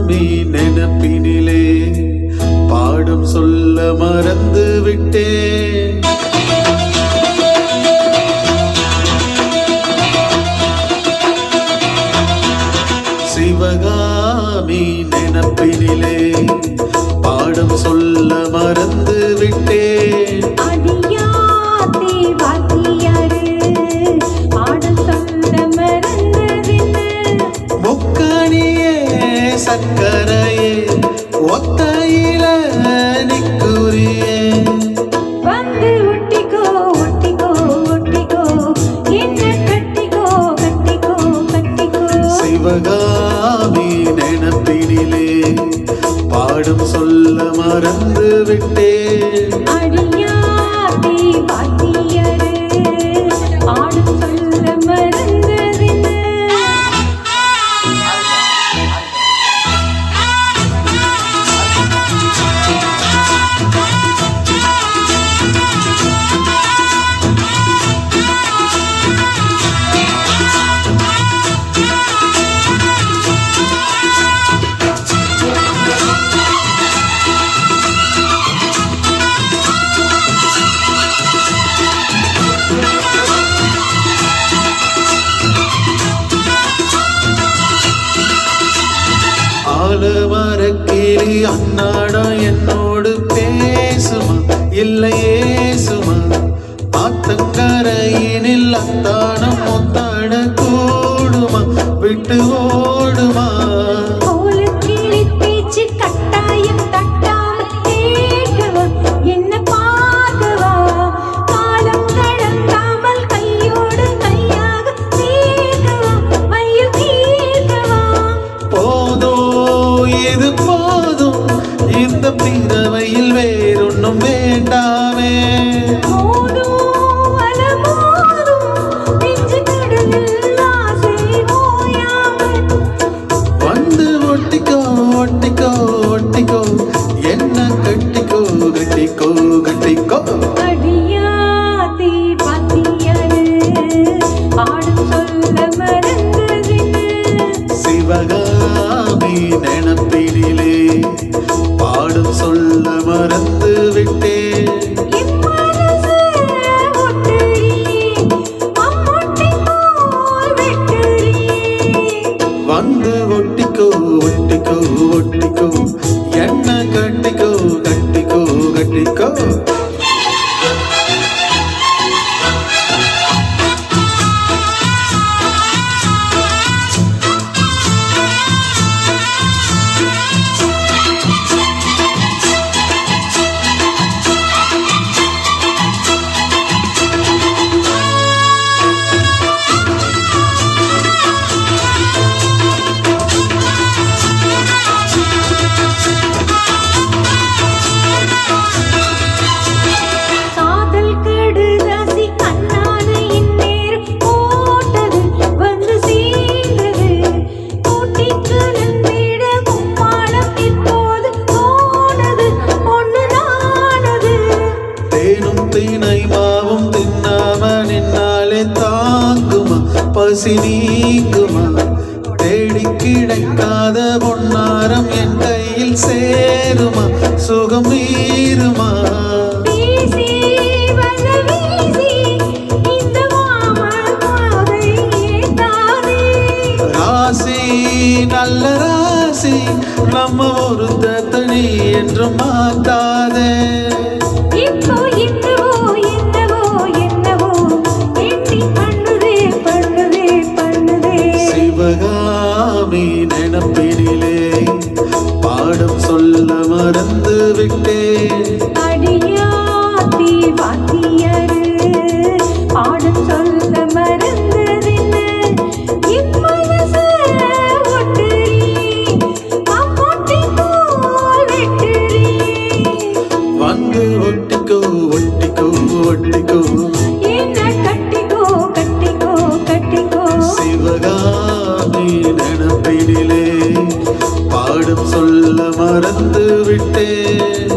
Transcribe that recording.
சிவகாமி நினப்பினிலே பாடும் சொல்ல மறந்து விட்டேன். சிவகாமி நினப்பினிலே பாடும் சொல்ல மறந்து விட்டேன். முக்கணியே சக்கரையே ஒத்தையில நிக்குரியே வந்து ஒட்டிக்கோ ஒட்டிக்கோ ஒட்டிக்கோ என்ன கட்டிக்கோ கட்டிக்கோ கட்டிக்கோ. சிவகாமி நினப்பினிலே பாடும் சொல்ல மறந்து விட்டேன். அடியாத்தி வாத்தியாரு பாடும் சொல்ல மறந்து ஆலமரக்கிளி அன்னாடம் என்னோடு பேசுமா இல்லை ஏசுமா? ஆத்தங்கரையினில் அத்தானம் ஒத்தாட கூடுமா விட்டு ஓடுமா? கிளி பேச்சு கட்டாயம் தட்டாம கேட்கவா என்ன பார்க்கவா? காலம் கடந்தாமல் கையோடு கையாக சேர்க்கவா மையில் தீர்க்கவா? போதோ இது போதும் இந்த பிறவையில் வேறொன்னும் வேண்டாமே. வந்து ஒட்டிக்கோ ஒட்டிக்கோ ஒட்டிக்கோ என்ன கட்டிக்கோ கட்டிக்கோ கட்டிக்கோ. அடியாத்தி பாத்தியாரு பாடும் சொல்ல மறந்து சிவகாமி நினப்பினிலே பாடும் சொல்ல மறந்து விட்டேன். வந்து ஒட்டிக்கோ ஒட்டிக்கோ ஒட்டிக்கோ என்ன கட்டிக்கோ கட்டிக்கோ கட்டிக்கோ. தினை மாவும் தின்னாம நின்னாலே தாங்குமா பசி நீங்குமா? தேடி கிடைக்காத பொன்னாரம் என் கையில் சேருமா சுகம் மீறுமா? ராசி நல்ல ராசி நம்ம ஒரு தனி என்று மாத்தாதே. சிவகாமி நினப்பினிலே பாடும் சொல்ல மறந்து விட்டேன். அடியாத்தி வாத்தியாரு பாடும் சொல்ல மறந்து வந்து ஒட்டிக்கோ ஒட்டிக்கோ ஒட்டிக்கோ என்ன கட்டிக்கோ கட்டிக்கோ கட்டிக்கோ. சிவகாமி நினப்பினிலே பாடும் சொல்ல மறந்து விட்டேன்.